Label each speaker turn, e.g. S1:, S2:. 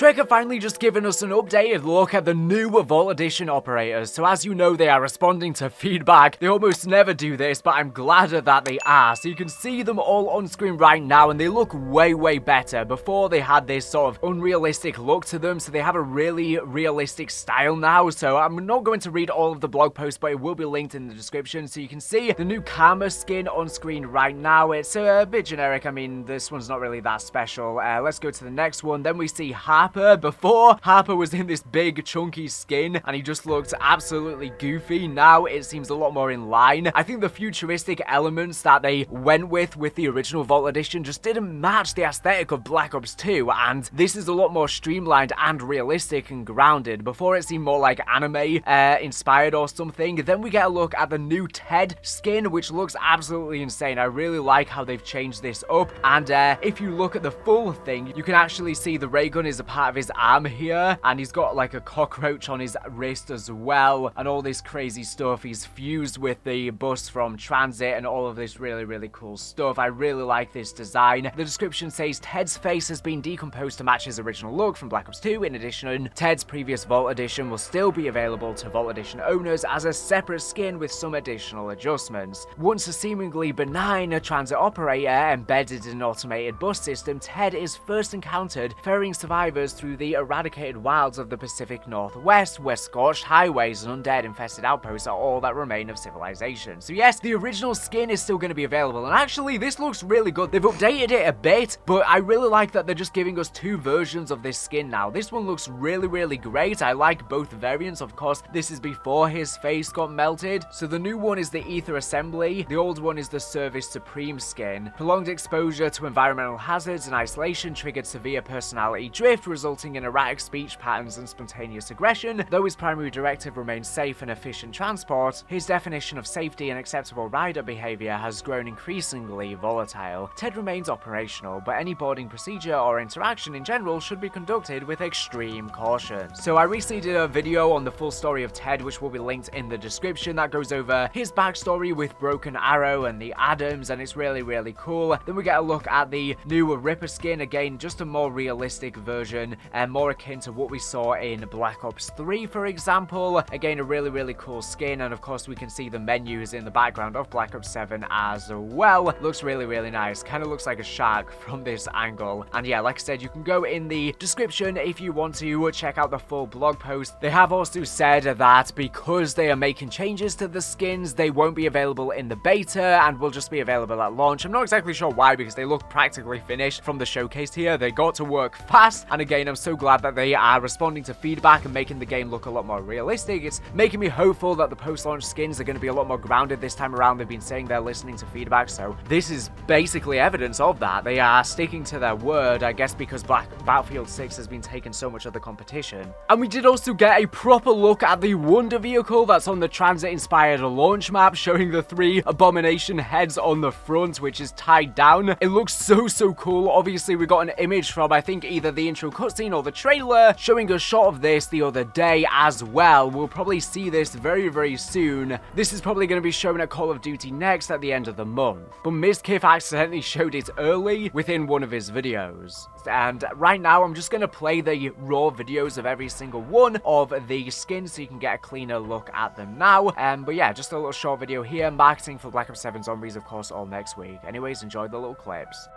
S1: Treyarch have finally just given us an updated look at the new Vault Edition operators. So as you know, they are responding to feedback. They almost never do this, but I'm glad that they are. So you can see them all on screen right now, and they look way better. Before, they had this sort of unrealistic look to them, so they have a really realistic style now. So I'm not going to read all of the blog posts, but it will be linked in the description. So you can see the new Karma skin on screen right now. It's a bit generic. I mean, this one's not really that special. Let's go to the next one. Then we see Harper. Before, Harper was in this big chunky skin and he just looked absolutely goofy. Now it seems a lot more in line. I think the futuristic elements that they went with the original Vault Edition just didn't match the aesthetic of Black Ops 2, and this is a lot more streamlined and realistic and grounded. Before, it seemed more like anime inspired or something. Then we get a look at the new TEDD skin, which looks absolutely insane. I really like how they've changed this up, and if you look at the full thing, you can actually see the ray gun is a part of his arm here, and he's got like a cockroach on his wrist as well, and all this crazy stuff. He's fused with the bus from Transit and all of this really cool stuff. I really like this design. The description says TEDD's face has been decomposed to match his original look from Black Ops 2. In addition, TEDD's previous Vault Edition will still be available to Vault Edition owners as a separate skin with some additional adjustments. Once a seemingly benign transit operator embedded in an automated bus system, TEDD is first encountered ferrying survivors through the eradicated wilds of the Pacific Northwest, where scorched highways and undead-infested outposts are all that remain of civilization. So yes, the original skin is still going to be available, and actually this looks really good. They've updated it a bit, but I really like that they're just giving us two versions of this skin now. This one looks really great. I like both variants. Of course, this is before his face got melted. So the new one is the Ether Assembly. The old one is the Service Supreme skin. Prolonged exposure to environmental hazards and isolation triggered severe personality drift, resulting in erratic speech patterns and spontaneous aggression. Though his primary directive remains safe and efficient transport, his definition of safety and acceptable rider behavior has grown increasingly volatile. TEDD remains operational, but any boarding procedure or interaction in general should be conducted with extreme caution. So I recently did a video on the full story of TEDD, which will be linked in the description, that goes over his backstory with Broken Arrow and the Adams, and it's really cool. Then we get a look at the new Ripper skin, again just a more realistic version and more akin to what we saw in Black Ops 3, for example. Again, a really cool skin, and of course we can see the menus in the background of Black Ops 7 as well. Looks really nice. Kind of looks like a shark from this angle. And yeah, like I said, you can go in the description if you want to check out the full blog post. They have also said that because they are making changes to the skins, they won't be available in the beta and will just be available at launch. I'm not exactly sure why, because they look practically finished from the showcase here. They got to work fast, and again, I'm so glad that they are responding to feedback and making the game look a lot more realistic. It's making me hopeful that the post-launch skins are going to be a lot more grounded this time around. They've been saying they're listening to feedback, so this is basically evidence of that. They are sticking to their word, I guess, because Battlefield 6 has been taking so much of the competition. And we did also get a proper look at the Wonder vehicle that's on the Transit-inspired launch map, showing the 3 Abomination heads on the front, which is tied down. It looks so cool. Obviously, we got an image from, I think, either the intro cutscene or the trailer, showing a shot of this the other day as well. We'll probably see this very soon. This is probably going to be shown at Call of Duty Next at the end of the month. But Mizkif accidentally showed it early within one of his videos. And right now, I'm just going to play the raw videos of every single one of the skins so you can get a cleaner look at them now. But yeah, just a little short video here. Marketing for Black Ops 7 Zombies, of course, all next week. Anyways, enjoy the little clips.